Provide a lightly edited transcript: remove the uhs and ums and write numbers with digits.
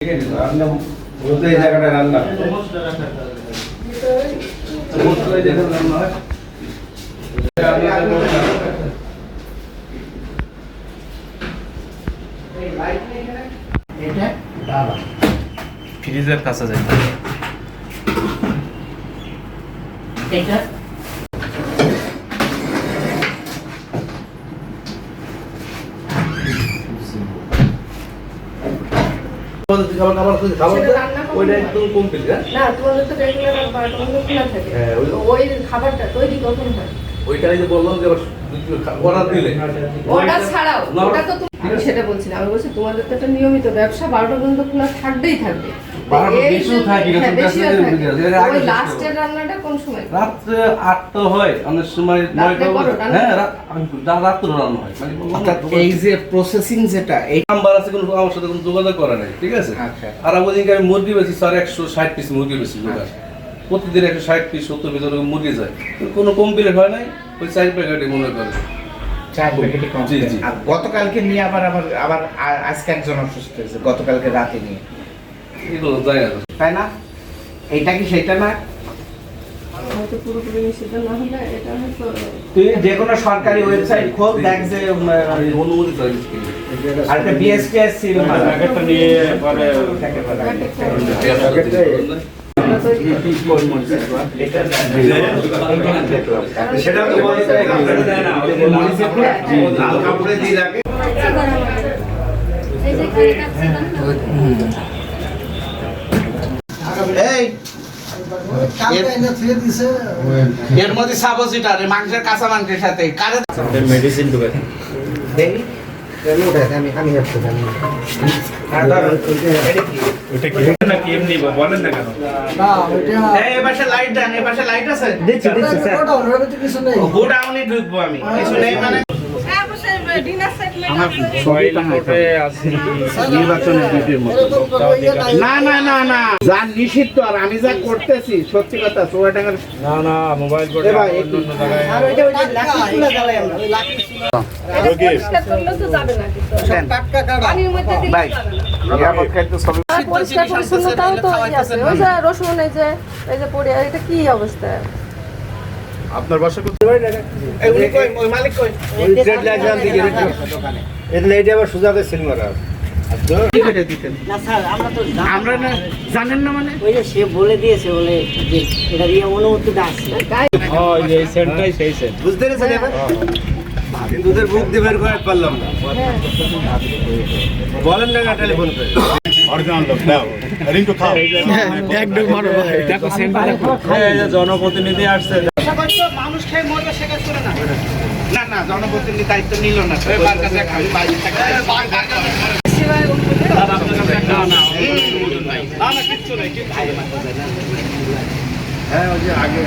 রান্না বলতে এই জায়গাটা রান্না ফ্রিজের কাছে যাই এটা ওইটা একদম কমপ্লিট না তোমাদের তো রেগুলার বারোটা খোলা থাকে ওই খাবারটা তৈরি কখন হয় ওইটাই যে বললাম যে অর্ডার দিলে অর্ডার ছাড়াও ওটা তো আমি সেটা বলছি না আমি বলছি তোমাদের তো একটা নিয়মিত ব্যবসা 12টা পর্যন্ত খোলা থাকবেই থাকবে 12টা বেশিও থাকে, হ্যাঁ, কিন্তু বেশিও আসলে থাকে। এর আগে ওই শেষ লাস্টের রান্নাটা কোন সময় রাত্রে 8টা হয় অনেক সময় রাত্রে 9টা করো রান্না? হ্যাঁ রাত্রে রান্না হয় মানে বললাম না, এই যে প্রসেসিং যেটা এই নাম্বার আছে কোনো আমার সাথে কোনো যোগাযোগ করা নাই ঠিক আছে আচ্ছা। আর আমি ওদিনকে আমি মুরগি বেশি স্যার 160 পিস মুরগি বেশি দোকান প্রতিদিন 160 পিস 70 পিস ওরকম মুরগি যায় কিন্তু কোনো কমপ্লিট হয় নাই ওই 4 প্যাকেটে মনে করে 4 প্যাকেটে কম জি, জি। আর গতকালকে নিয়ে আবার আজকে একজন অসুস্থ হয়েছে গতকালকে রাতে নিয়ে এগুলো যায় না তাই না এইটা কি সেটা না হয়তো পুরোপুরি নিষিদ্ধ না হলে এটা হয়তো তুই যে কোনো সরকারি ওয়েবসাইট খোল দেখ যে অনুমতি চাই আর একটা বিএসটিএস সিল প্যাকেটটা নিয়ে পরে সেটা তো কাপড়ে দিয়ে রাখে এই যে এই এর মধ্যে সাবজিটা রে মাংসের কাঁচা মাংসের সাথে কারে মেডিসিন ঢুকে দেখি ওটা কি না কি এমনি বলেন না কেন এই পাশে লাইট দেন এই পাশে লাইট আছে গোডাউনে ঢুকবো আমি কিছু নেই মানে না না না না যা নিষিদ্ধ আর আমি যা করতেছি সত্যি কথা চুয়াডাঙ্গার না না মোবাইল করে অন্য জায়গায় আর ওইটা লাকি জ্বালাই আমরা এটা পরিষ্কার করলে তো যাবে না কিন্তু পানির মধ্যে দিলে ভাই যাবে না নিরাপদ খাদ্য সব আর পরিষ্কার পরিচ্ছন্নতাও তো ওই আছে ওই যে রসুন এই যে পড়ে এটা কি অবস্থা আপনার বাসা কোথায় এগুলি কই ওই মালিক কই ওই ট্রেড লাইন দিকে এটা এইটা আবার সুজাতে সিল মারা কি করে দিতেন না স্যার আমরা তো আমরা না জানেন না মানে ওই যে সে বলে দিয়েছে বলে যে এটা দিয়ে অনুমতিটা আসছে হ্যাঁ এই সেন্টাই সেই সেন্ট বুঝতে পেরেছেন এবার কিন্তু ওদের বুক দিয়ে বের করে পারলাম না বলেন না টেলিফোন করে অরিজিনাল লোক দাও রিং তো খাও একদম মারো ভাই দেখো সেন্টার দেখো এই যে জনপ্রতিনিধি আসছে মানুষ খেয়ে মরবে সে কাজ করে না না না জনপ্রতিনিধি দায়িত্ব নিল না সবার কাছে খালি বাইরে থাকে না না কিচ্ছু নাই হ্যাঁ ওই যে আগে